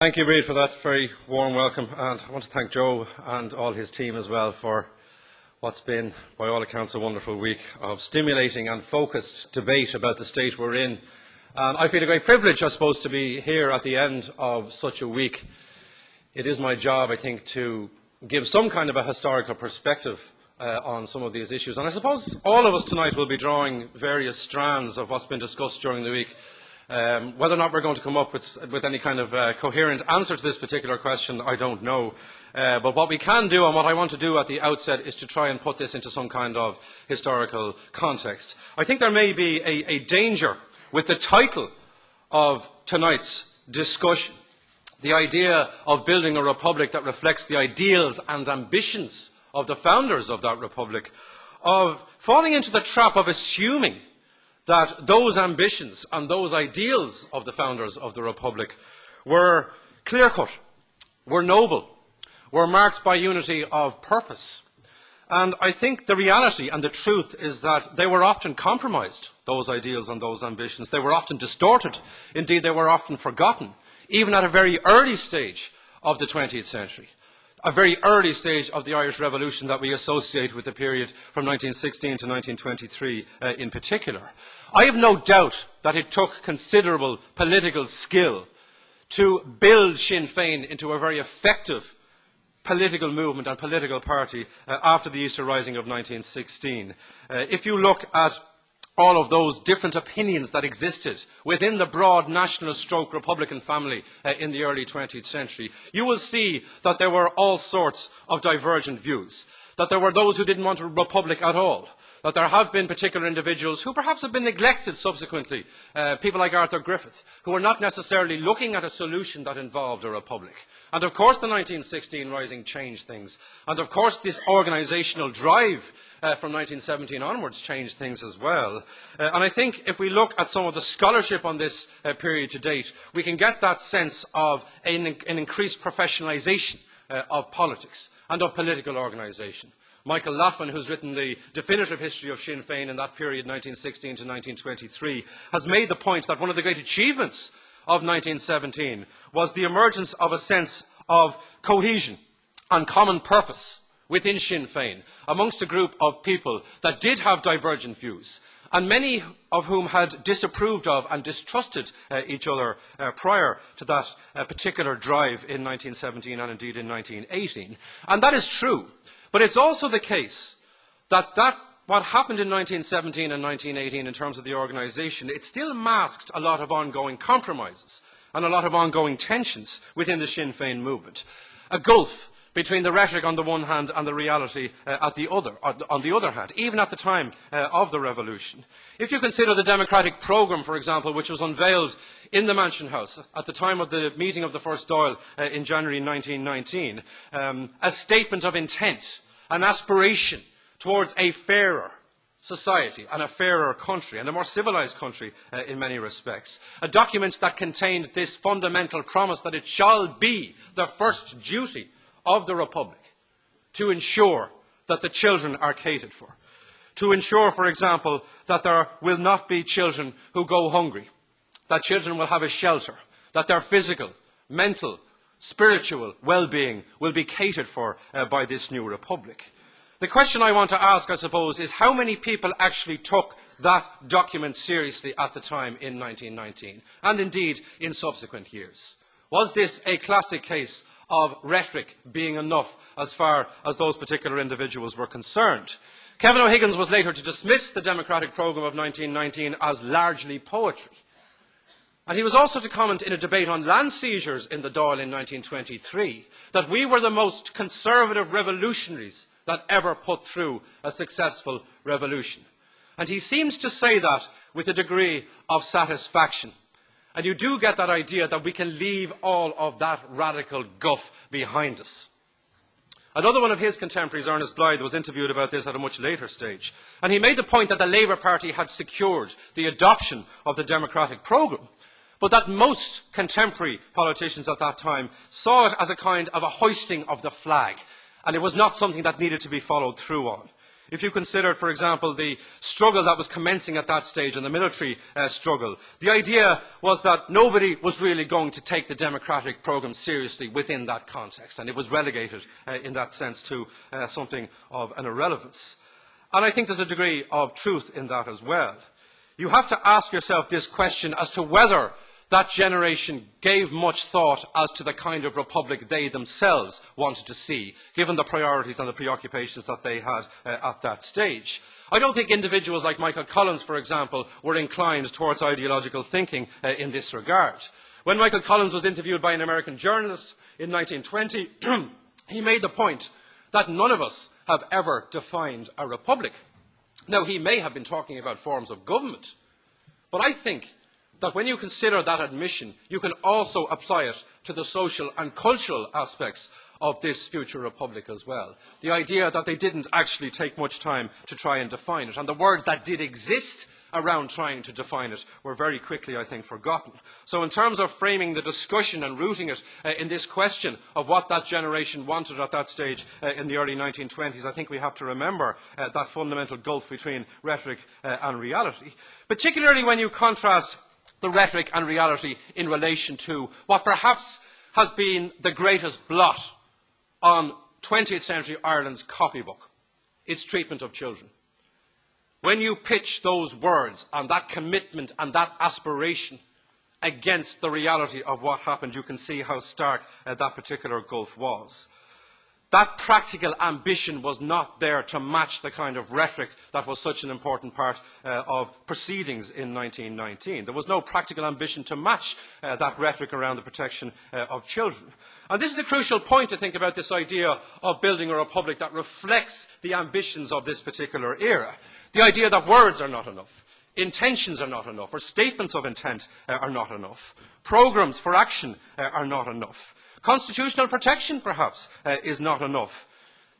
Thank you, Reid, for that very warm welcome, and I want to thank Joe and all his team as well for what's been, by all accounts, a wonderful week of stimulating and focused debate about the state we're in. And I feel a great privilege, I suppose, to be here at the end of such a week. It is my job, I think, to give some kind of a historical perspective on some of these issues. And I suppose all of us tonight will be drawing various strands of what's been discussed during the week. Whether or not we're going to come up with any kind of coherent answer to this particular question, I don't know. But what we can do, and what I want to do at the outset, is to try and put this into some kind of historical context. I think there may be a danger with the title of tonight's discussion, the idea of building a republic that reflects the ideals and ambitions of the founders of that republic, of falling into the trap of assuming that those ambitions and those ideals of the founders of the Republic were clear-cut, were noble, were marked by unity of purpose. And I think the reality and the truth is that they were often compromised, those ideals and those ambitions. They were often distorted. Indeed, they were often forgotten, even at a very early stage of the 20th century. A very early stage of the Irish Revolution that we associate with the period from 1916 to 1923 in particular. I have no doubt that it took considerable political skill to build Sinn Féin into a very effective political movement and political party after the Easter Rising of 1916. If you look at all of those different opinions that existed within the broad nationalist stroke Republican family in the early 20th century, you will see that there were all sorts of divergent views, that there were those who didn't want a republic at all, that there have been particular individuals who perhaps have been neglected subsequently, people like Arthur Griffith, who are not necessarily looking at a solution that involved a republic. And of course the 1916 Rising changed things. And of course this organisational drive from 1917 onwards changed things as well. And I think if we look at some of the scholarship on this period to date, we can get that sense of an increased professionalisation of politics and of political organisation. Michael Laughlin, who's written the definitive history of Sinn Féin in that period, 1916 to 1923, has made the point that one of the great achievements of 1917 was the emergence of a sense of cohesion and common purpose within Sinn Féin, amongst a group of people that did have divergent views, and many of whom had disapproved of and distrusted each other prior to that particular drive in 1917 and indeed in 1918. And that is true. But it's also the case that what happened in 1917 and 1918 in terms of the organisation, it still masked a lot of ongoing compromises and a lot of ongoing tensions within the Sinn Féin movement. A gulf between the rhetoric on the one hand and the reality on the other hand, even at the time of the revolution. If you consider the democratic programme, for example, which was unveiled in the Mansion House at the time of the meeting of the First Dáil in January 1919, a statement of intent, an aspiration towards a fairer society and a fairer country and a more civilised country in many respects. A document that contained this fundamental promise that it shall be the first duty of the Republic to ensure that the children are catered for, to ensure, for example, that there will not be children who go hungry, that children will have a shelter, that their physical, mental, spiritual well-being will be catered for by this new Republic. The question I want to ask, I suppose, is how many people actually took that document seriously at the time in 1919, and indeed in subsequent years? Was this a classic case of rhetoric being enough as far as those particular individuals were concerned? Kevin O'Higgins was later to dismiss the democratic programme of 1919 as largely poetry. And he was also to comment in a debate on land seizures in the Dáil in 1923 that we were the most conservative revolutionaries that ever put through a successful revolution. And he seems to say that with a degree of satisfaction. And you do get that idea that we can leave all of that radical guff behind us. Another one of his contemporaries, Ernest Blythe, was interviewed about this at a much later stage. And he made the point that the Labour Party had secured the adoption of the democratic programme, but that most contemporary politicians at that time saw it as a kind of a hoisting of the flag, and it was not something that needed to be followed through on. If you considered, for example, the struggle that was commencing at that stage and the military struggle, the idea was that nobody was really going to take the democratic programme seriously within that context, and it was relegated in that sense to something of an irrelevance. And I think there's a degree of truth in that as well. You have to ask yourself this question as to whether that generation gave much thought as to the kind of republic they themselves wanted to see, given the priorities and the preoccupations that they had at that stage. I don't think individuals like Michael Collins, for example, were inclined towards ideological thinking in this regard. When Michael Collins was interviewed by an American journalist in 1920, he made the point that none of us have ever defined a republic. Now, he may have been talking about forms of government, but I think that when you consider that admission, you can also apply it to the social and cultural aspects of this future republic as well. The idea that they didn't actually take much time to try and define it, and the words that did exist around trying to define it were very quickly, I think, forgotten. So in terms of framing the discussion and rooting it in this question of what that generation wanted at that stage in the early 1920s, I think we have to remember that fundamental gulf between rhetoric and reality, particularly when you contrast the rhetoric and reality in relation to what perhaps has been the greatest blot on 20th century Ireland's copybook, its treatment of children. When you pitch those words and that commitment and that aspiration against the reality of what happened, you can see how stark that particular gulf was. That practical ambition was not there to match the kind of rhetoric that was such an important part of proceedings in 1919. There was no practical ambition to match that rhetoric around the protection of children. And this is the crucial point to think about this idea of building a republic that reflects the ambitions of this particular era. The idea that words are not enough, intentions are not enough, or statements of intent are not enough, programmes for action are not enough. Constitutional protection, perhaps, is not enough.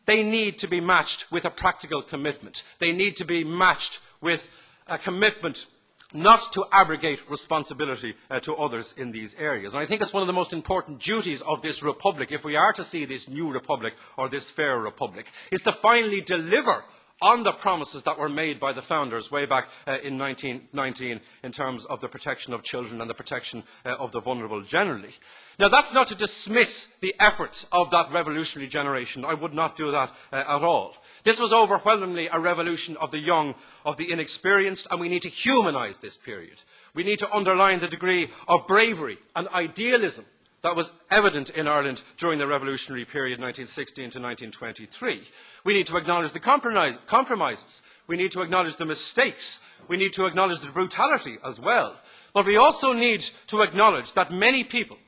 They need to be matched with a practical commitment. They need to be matched with a commitment not to abrogate responsibility to others in these areas. And I think it's one of the most important duties of this republic, if we are to see this new republic or this fair republic, is to finally deliver on the promises that were made by the founders way back in 1919 in terms of the protection of children and the protection of the vulnerable generally. Now, that's not to dismiss the efforts of that revolutionary generation. I would not do that at all. This was overwhelmingly a revolution of the young, of the inexperienced, and we need to humanise this period. We need to underline the degree of bravery and idealism that was evident in Ireland during the revolutionary period 1916 to 1923. We need to acknowledge the compromises. We need to acknowledge the mistakes. We need to acknowledge the brutality as well. But we also need to acknowledge that many people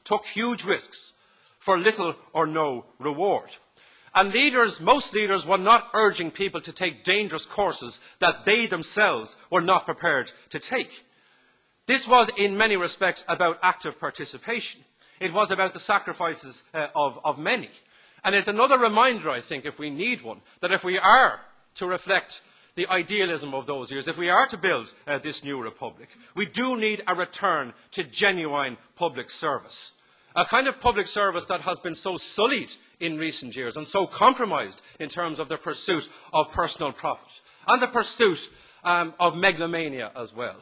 took huge risks for little or no reward. And most leaders were not urging people to take dangerous courses that they themselves were not prepared to take. This was, in many respects, about active participation. It was about the sacrifices of many. And it's another reminder, I think, if we need one, that if we are to reflect the idealism of those years, if we are to build this new republic, we do need a return to genuine public service. A kind of public service that has been so sullied in recent years and so compromised in terms of the pursuit of personal profit and the pursuit of megalomania as well.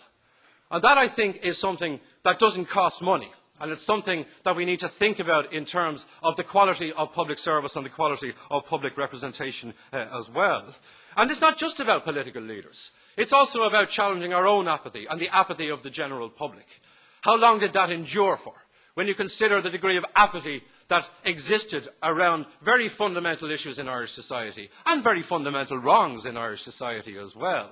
And that, I think, is something that doesn't cost money. And it's something that we need to think about in terms of the quality of public service and the quality of public representation as well. And it's not just about political leaders. It's also about challenging our own apathy and the apathy of the general public. How long did that endure for? When you consider the degree of apathy that existed around very fundamental issues in Irish society and very fundamental wrongs in Irish society as well.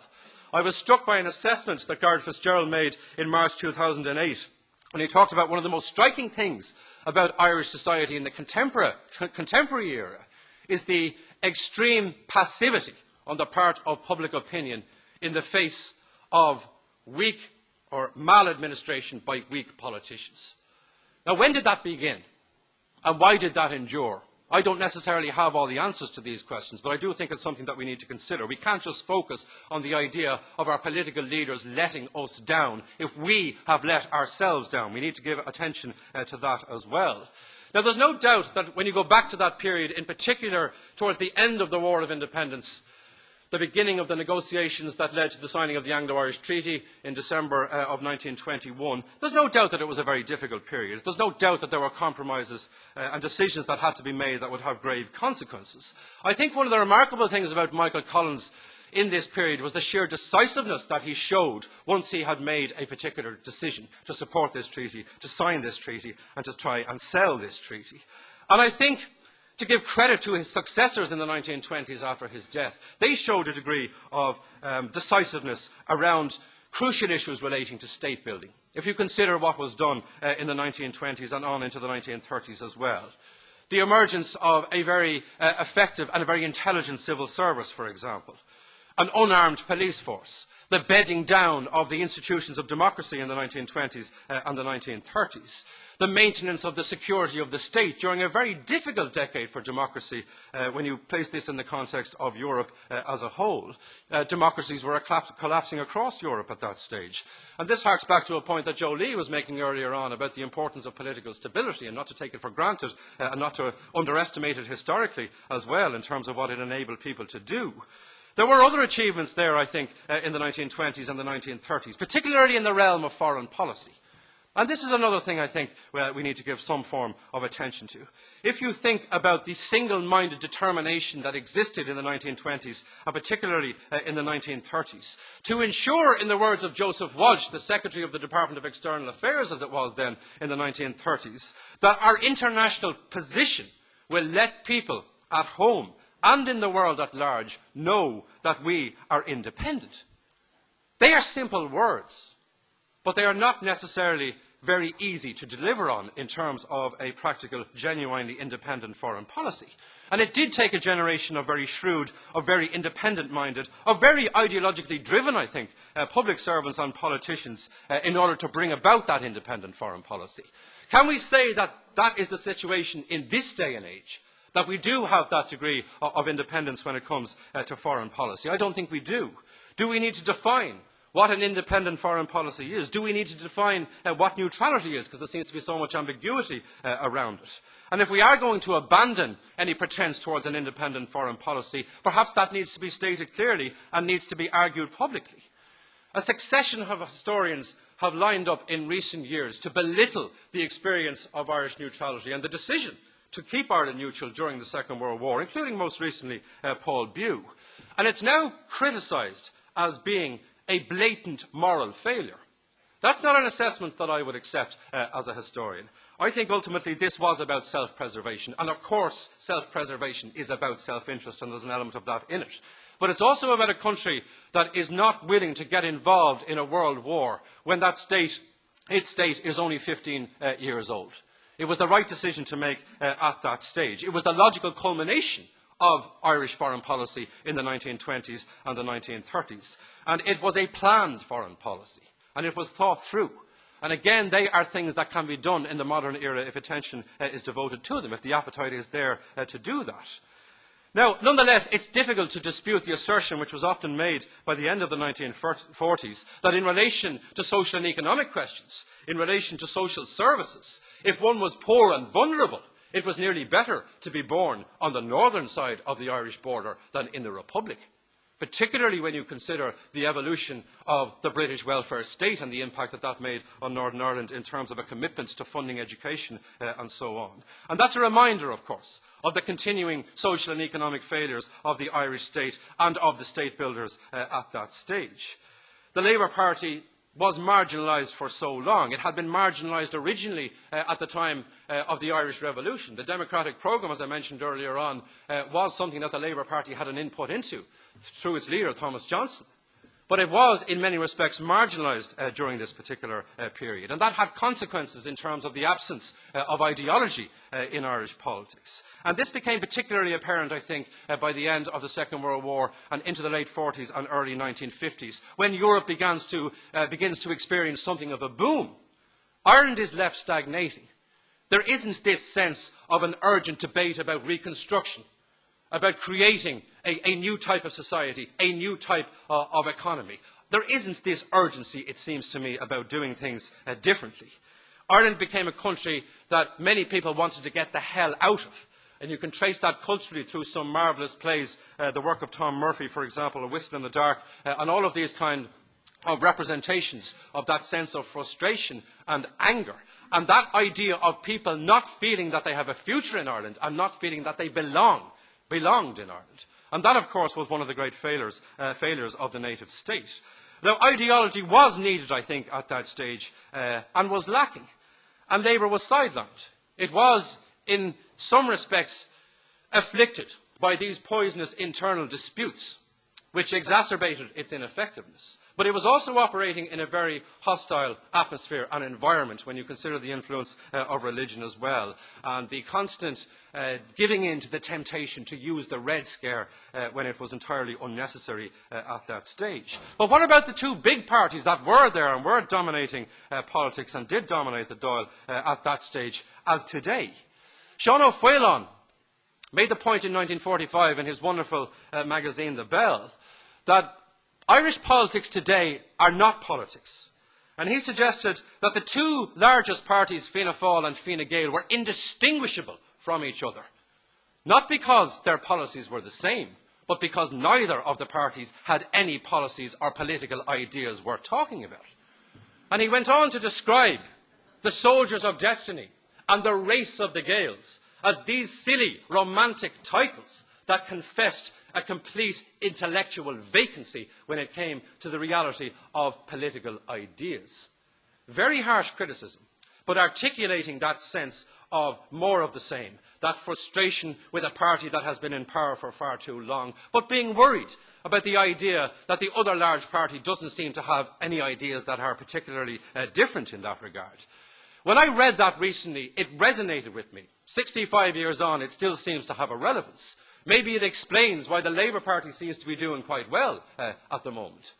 I was struck by an assessment that Garda Fitzgerald made in March 2008 when he talked about one of the most striking things about Irish society in the contemporary era is the extreme passivity on the part of public opinion in the face of weak or maladministration by weak politicians. Now, when did that begin? And why did that endure? I don't necessarily have all the answers to these questions, but I do think it's something that we need to consider. We can't just focus on the idea of our political leaders letting us down if we have let ourselves down. We need to give attention to that as well. Now, there's no doubt that when you go back to that period, in particular towards the end of the War of Independence, the beginning of the negotiations that led to the signing of the Anglo-Irish Treaty in December of 1921, there's no doubt that it was a very difficult period. There's no doubt that there were compromises and decisions that had to be made that would have grave consequences. I think one of the remarkable things about Michael Collins in this period was the sheer decisiveness that he showed once he had made a particular decision to support this treaty, to sign this treaty, and to try and sell this treaty. And I think, to give credit to his successors in the 1920s after his death, they showed a degree of decisiveness around crucial issues relating to state building, if you consider what was done in the 1920s and on into the 1930s as well. The emergence of a very effective and a very intelligent civil service, for example, an unarmed police force, the bedding down of the institutions of democracy in the 1920s and the 1930s, the maintenance of the security of the state during a very difficult decade for democracy when you place this in the context of Europe as a whole. Democracies were collapsing across Europe at that stage. And this harks back to a point that Joe Lee was making earlier on about the importance of political stability and not to take it for granted and not to underestimate it historically as well in terms of what it enabled people to do. There were other achievements there, I think, in the 1920s and the 1930s, particularly in the realm of foreign policy. And this is another thing I think we need to give some form of attention to. If you think about the single-minded determination that existed in the 1920s, and particularly in the 1930s, to ensure, in the words of Joseph Walsh, the Secretary of the Department of External Affairs as it was then in the 1930s, that our international position will let people at home and in the world at large know that we are independent. They are simple words, but they are not necessarily very easy to deliver on in terms of a practical, genuinely independent foreign policy. And it did take a generation of very shrewd, of very independent-minded, of very ideologically driven, I think, public servants and politicians in order to bring about that independent foreign policy. Can we say that that is the situation in this day and age? That we do have that degree of independence when it comes to foreign policy? I don't think we do. Do we need to define what an independent foreign policy is? Do we need to define what neutrality is? Because there seems to be so much ambiguity around it. And if we are going to abandon any pretense towards an independent foreign policy, perhaps that needs to be stated clearly and needs to be argued publicly. A succession of historians have lined up in recent years to belittle the experience of Irish neutrality and the decision to keep Ireland neutral during the Second World War, including most recently Paul Bew. And it's now criticised as being a blatant moral failure. That's not an assessment that I would accept as a historian. I think ultimately this was about self-preservation, and of course self-preservation is about self-interest, and there's an element of that in it. But it's also about a country that is not willing to get involved in a world war when that state, its state, is only 15 years old. It was the right decision to make at that stage. It was the logical culmination of Irish foreign policy in the 1920s and the 1930s. And it was a planned foreign policy, and it was thought through. And again, they are things that can be done in the modern era if attention is devoted to them, if the appetite is there to do that. Now, nonetheless, it's difficult to dispute the assertion which was often made by the end of the 1940s that in relation to social and economic questions, in relation to social services, if one was poor and vulnerable, it was nearly better to be born on the northern side of the Irish border than in the Republic, particularly when you consider the evolution of the British welfare state and the impact that that made on Northern Ireland in terms of a commitment to funding education and so on. And that's a reminder, of course, of the continuing social and economic failures of the Irish state and of the state builders at that stage. The Labour Party was marginalised for so long. It had been marginalised originally at the time of the Irish Revolution. The democratic programme, as I mentioned earlier on, was something that the Labour Party had an input into through its leader, Thomas Johnson. But it was, in many respects, marginalised during this particular period. And that had consequences in terms of the absence of ideology in Irish politics. And this became particularly apparent, I think, by the end of the Second World War and into the late 40s and early 1950s, when Europe begins to experience something of a boom. Ireland is left stagnating. There isn't this sense of an urgent debate about reconstruction, about creating a new type of society, a new type of economy. There isn't this urgency, it seems to me, about doing things differently. Ireland became a country that many people wanted to get the hell out of. And you can trace that culturally through some marvellous plays, the work of Tom Murphy, for example, A Whistle in the Dark, and all of these kind of representations of that sense of frustration and anger. And that idea of people not feeling that they have a future in Ireland and not feeling that they belonged in Ireland. And that, of course, was one of the great failures of the native state. Now, ideology was needed, I think, at that stage, and was lacking. And Labour was sidelined. It was, in some respects, afflicted by these poisonous internal disputes, which exacerbated its ineffectiveness. But it was also operating in a very hostile atmosphere and environment when you consider the influence of religion as well, and the constant giving in to the temptation to use the Red Scare when it was entirely unnecessary at that stage. But what about the two big parties that were there and were dominating politics and did dominate the Dáil at that stage as today? Sean O'Faolain made the point in 1945 in his wonderful magazine, The Bell, that Irish politics today are not politics. And he suggested that the two largest parties, Fianna Fáil and Fine Gael, were indistinguishable from each other. Not because their policies were the same, but because neither of the parties had any policies or political ideas worth talking about. And he went on to describe the soldiers of destiny and the race of the Gaels as these silly, romantic titles that confessed a complete intellectual vacancy when it came to the reality of political ideas. Very harsh criticism, but articulating that sense of more of the same, that frustration with a party that has been in power for far too long, but being worried about the idea that the other large party doesn't seem to have any ideas that are particularly different in that regard. When I read that recently, it resonated with me. 65 years on, it still seems to have a relevance. Maybe it explains why the Labour Party seems to be doing quite well at the moment.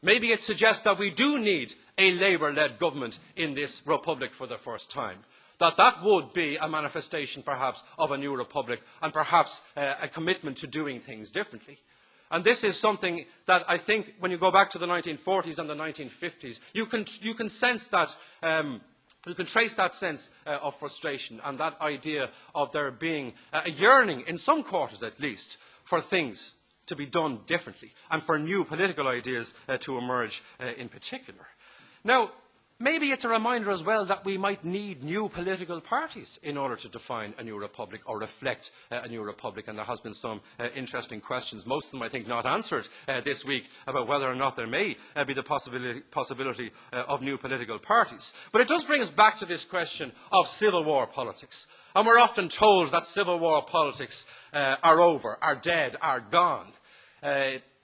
Maybe it suggests that we do need a Labour-led government in this republic for the first time. That would be a manifestation, perhaps, of a new republic and perhaps a commitment to doing things differently. And this is something that I think, when you go back to the 1940s and the 1950s, you can sense that. You can trace that sense of frustration and that idea of there being a yearning, in some quarters at least, for things to be done differently and for new political ideas to emerge in particular. Now, maybe it's a reminder as well that we might need new political parties in order to define a new republic or reflect a new republic. And there has been some interesting questions, most of them I think not answered this week, about whether or not there may be the possibility of new political parties. But it does bring us back to this question of civil war politics. And we're often told that civil war politics are over, are dead, are gone.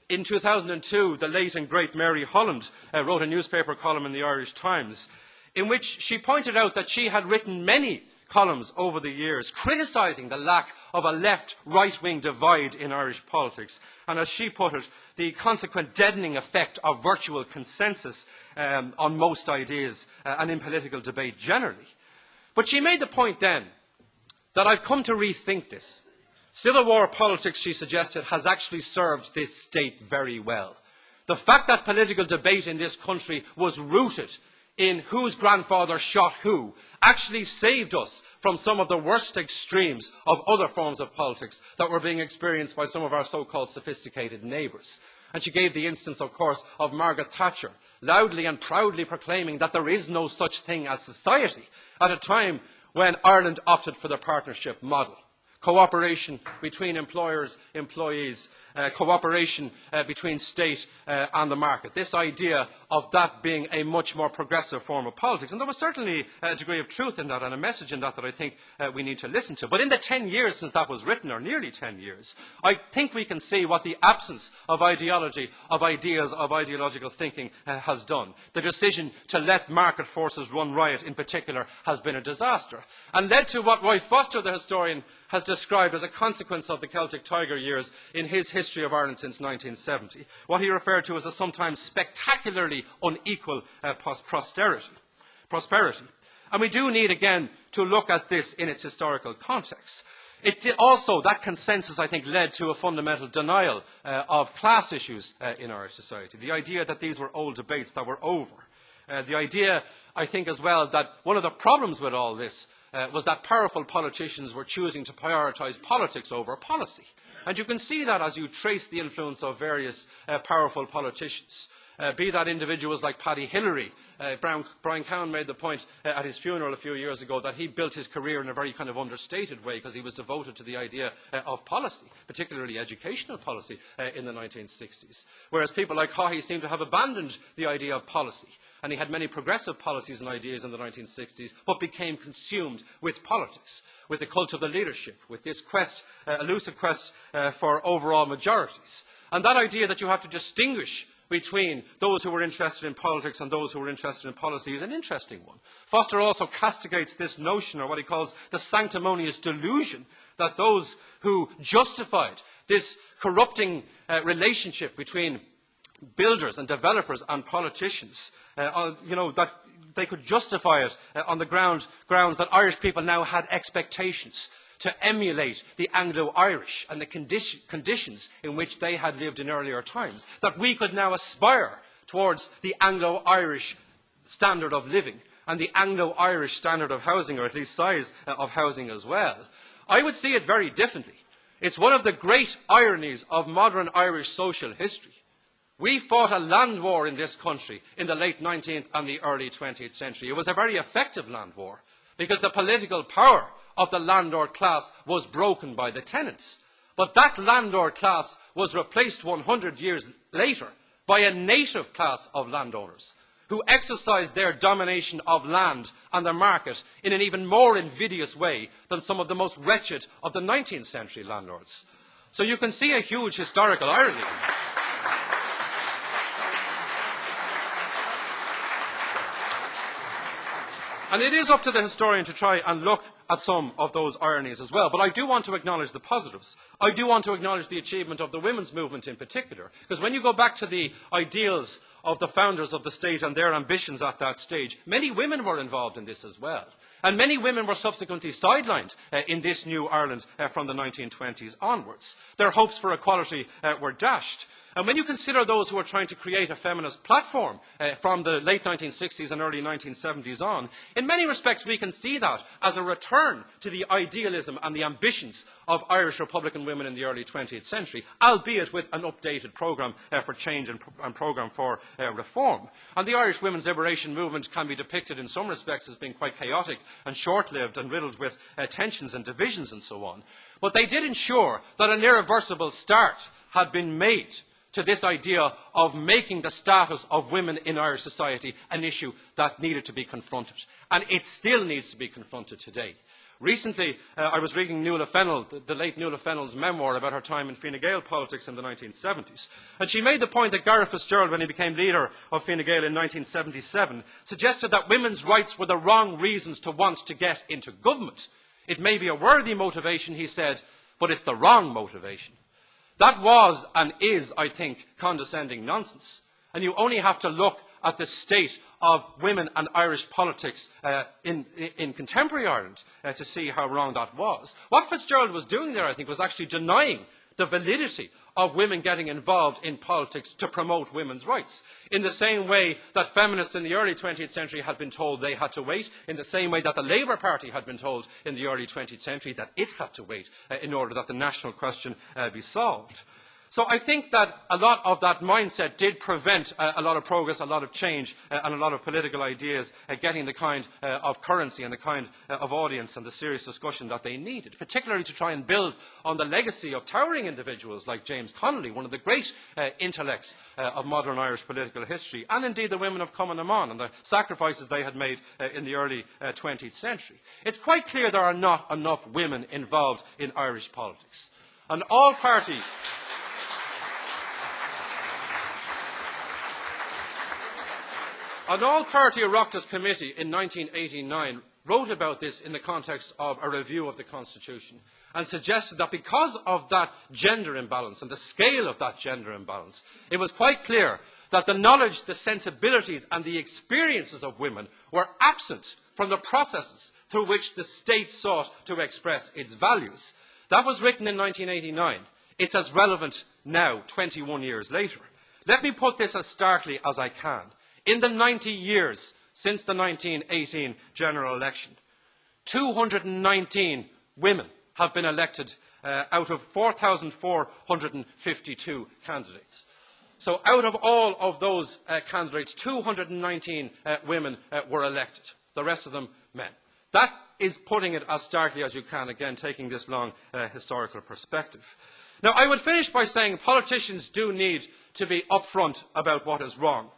In 2002, the late and great Mary Holland wrote a newspaper column in the Irish Times in which she pointed out that she had written many columns over the years criticising the lack of a left-right-wing divide in Irish politics and, as she put it, the consequent deadening effect of virtual consensus on most ideas and in political debate generally. But she made the point then that I've come to rethink this. Civil war politics, she suggested, has actually served this state very well. The fact that political debate in this country was rooted in whose grandfather shot who actually saved us from some of the worst extremes of other forms of politics that were being experienced by some of our so-called sophisticated neighbours. And she gave the instance, of course, of Margaret Thatcher, loudly and proudly proclaiming that there is no such thing as society at a time when Ireland opted for the partnership model. Cooperation between employers, employees, cooperation between state and the market. This idea of that being a much more progressive form of politics. And there was certainly a degree of truth in that and a message in that I think we need to listen to. But in the 10 years since that was written, or nearly 10 years, I think we can see what the absence of ideology, of ideas, of ideological thinking has done. The decision to let market forces run riot in particular has been a disaster and led to what Roy Foster, the historian, has described as a consequence of the Celtic Tiger years in his history of Ireland since 1970, what he referred to as a sometimes spectacularly unequal prosperity. And we do need, again, to look at this in its historical context. That consensus, I think, led to a fundamental denial of class issues in our society. The idea that these were old debates that were over. The idea, I think, as well, that one of the problems with all this was that powerful politicians were choosing to prioritise politics over policy. And you can see that as you trace the influence of various powerful politicians. Be that individuals like Paddy Hillary. Brian Cowan made the point at his funeral a few years ago that he built his career in a very kind of understated way because he was devoted to the idea of policy, particularly educational policy in the 1960s. Whereas people like Haughey seem to have abandoned the idea of policy. And he had many progressive policies and ideas in the 1960s, but became consumed with politics, with the cult of the leadership, with this quest, elusive quest for overall majorities. And that idea that you have to distinguish between those who were interested in politics and those who were interested in policy is an interesting one. Foster also castigates this notion, or what he calls the sanctimonious delusion, that those who justified this corrupting relationship between builders and developers and politicians, that they could justify it on the grounds that Irish people now had expectations to emulate the Anglo-Irish and the conditions in which they had lived in earlier times, that we could now aspire towards the Anglo-Irish standard of living and the Anglo-Irish standard of housing, or at least size of housing as well. I would see it very differently. It's one of the great ironies of modern Irish social history. We fought a land war in this country in the late 19th and the early 20th century. It was a very effective land war because the political power of the landlord class was broken by the tenants. But that landlord class was replaced 100 years later by a native class of landowners who exercised their domination of land and the market in an even more invidious way than some of the most wretched of the 19th century landlords. So you can see a huge historical irony. And it is up to the historian to try and look at some of those ironies as well. But I do want to acknowledge the positives. I do want to acknowledge the achievement of the women's movement in particular. Because when you go back to the ideals of the founders of the state and their ambitions at that stage, many women were involved in this as well. And many women were subsequently sidelined in this new Ireland from the 1920s onwards. Their hopes for equality were dashed. And when you consider those who are trying to create a feminist platform from the late 1960s and early 1970s on, in many respects we can see that as a return to the idealism and the ambitions of Irish Republican women in the early 20th century, albeit with an updated programme for change and programme for reform. And the Irish women's liberation movement can be depicted in some respects as being quite chaotic and short-lived and riddled with tensions and divisions and so on. But they did ensure that an irreversible start had been made to this idea of making the status of women in Irish society an issue that needed to be confronted. And it still needs to be confronted today. Recently, I was reading Nuala Fennell, the late Nuala Fennell's memoir about her time in Fine Gael politics in the 1970s. And she made the point that Gareth Fitzgerald, when he became leader of Fine Gael in 1977, suggested that women's rights were the wrong reasons to want to get into government. It may be a worthy motivation, he said, but it's the wrong motivation. That was and is, I think, condescending nonsense. And you only have to look at the state of women and Irish politics in contemporary Ireland to see how wrong that was. What Fitzgerald was doing there, I think, was actually denying the validity of women getting involved in politics to promote women's rights. In the same way that feminists in the early 20th century had been told they had to wait, in the same way that the Labour Party had been told in the early 20th century that it had to wait in order that the national question be solved. So I think that a lot of that mindset did prevent a lot of progress, a lot of change, and a lot of political ideas getting the kind of currency and the kind of audience and the serious discussion that they needed, particularly to try and build on the legacy of towering individuals like James Connolly, one of the great intellects of modern Irish political history, and indeed the women of Cumann and the sacrifices they had made in the early 20th century. It's quite clear there are not enough women involved in Irish politics. An all-party An all-party Oireachtas committee in 1989 wrote about this in the context of a review of the Constitution and suggested that because of that gender imbalance and the scale of that gender imbalance, it was quite clear that the knowledge, the sensibilities and the experiences of women were absent from the processes through which the state sought to express its values. That was written in 1989. It's as relevant now, 21 years later. Let me put this as starkly as I can. In the 90 years since the 1918 general election, 219 women have been elected out of 4,452 candidates. So out of all of those candidates, 219 women were elected. The rest of them, men. That is putting it as starkly as you can, again, taking this long historical perspective. Now, I would finish by saying politicians do need to be upfront about what is wrong.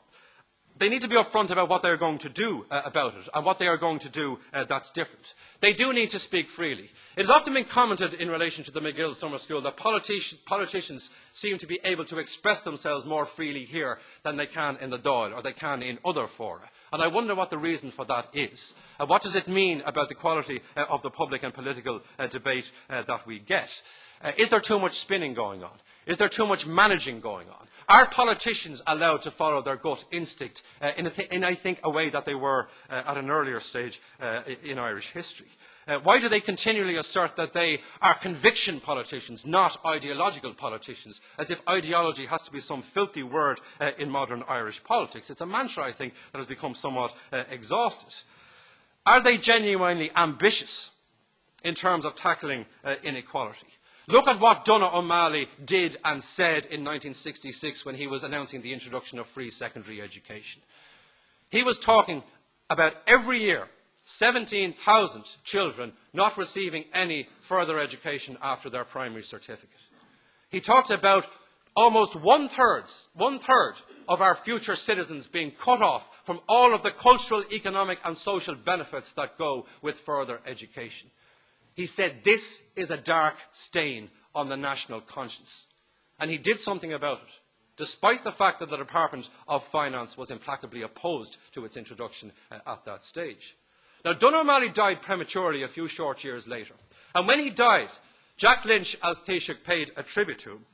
They need to be upfront about what they are going to do about it, and what they are going to do that's different. They do need to speak freely. It has often been commented in relation to the McGill Summer School that politicians seem to be able to express themselves more freely here than they can in the Dáil, or they can in other fora. And I wonder what the reason for that is. What does it mean about the quality of the public and political debate that we get? Is there too much spinning going on? Is there too much managing going on? Are politicians allowed to follow their gut instinct in I think, a way that they were at an earlier stage in Irish history? Why do they continually assert that they are conviction politicians, not ideological politicians, as if ideology has to be some filthy word in modern Irish politics? It's a mantra, I think, that has become somewhat exhausted. Are they genuinely ambitious in terms of tackling inequality? Look at what Donogh O'Malley did and said in 1966 when he was announcing the introduction of free secondary education. He was talking about every year 17,000 children not receiving any further education after their primary certificate. He talked about almost one-third of our future citizens being cut off from all of the cultural, economic and social benefits that go with further education. He said this is a dark stain on the national conscience. And he did something about it, despite the fact that the Department of Finance was implacably opposed to its introduction at that stage. Now, Donogh O'Malley died prematurely a few short years later. And when he died, Jack Lynch, as Taoiseach, paid a tribute to him,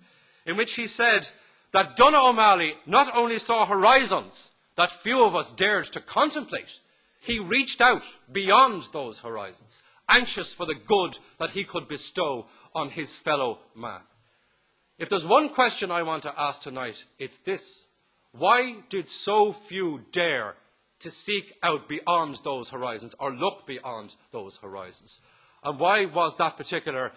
in which he said that Donogh O'Malley not only saw horizons that few of us dared to contemplate, he reached out beyond those horizons, anxious for the good that he could bestow on his fellow man. If there's one question I want to ask tonight, it's this. Why did so few dare to seek out beyond those horizons, or look beyond those horizons? And why was that particular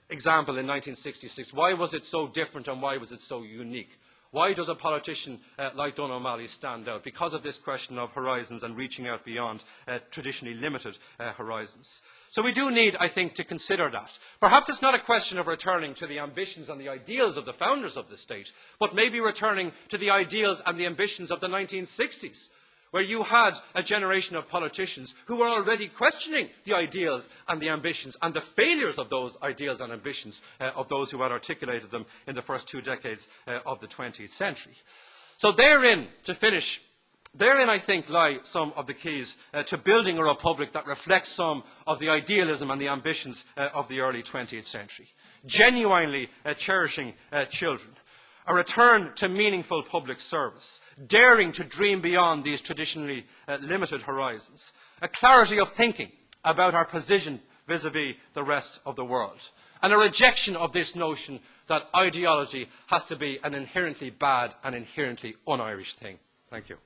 example in 1966, why was it so different and why was it so unique? Why does a politician like Donogh O'Malley stand out? Because of this question of horizons and reaching out beyond traditionally limited horizons. So we do need, I think, to consider that. Perhaps it's not a question of returning to the ambitions and the ideals of the founders of the state, but maybe returning to the ideals and the ambitions of the 1960s, where you had a generation of politicians who were already questioning the ideals and the ambitions and the failures of those ideals and ambitions of those who had articulated them in the first 2 decades of the 20th century. So therein, to finish, therein I think lie some of the keys to building a republic that reflects some of the idealism and the ambitions of the early 20th century. Genuinely cherishing children. A return to meaningful public service, daring to dream beyond these traditionally limited horizons, a clarity of thinking about our position vis-à-vis the rest of the world, and a rejection of this notion that ideology has to be an inherently bad and inherently un-Irish thing. Thank you.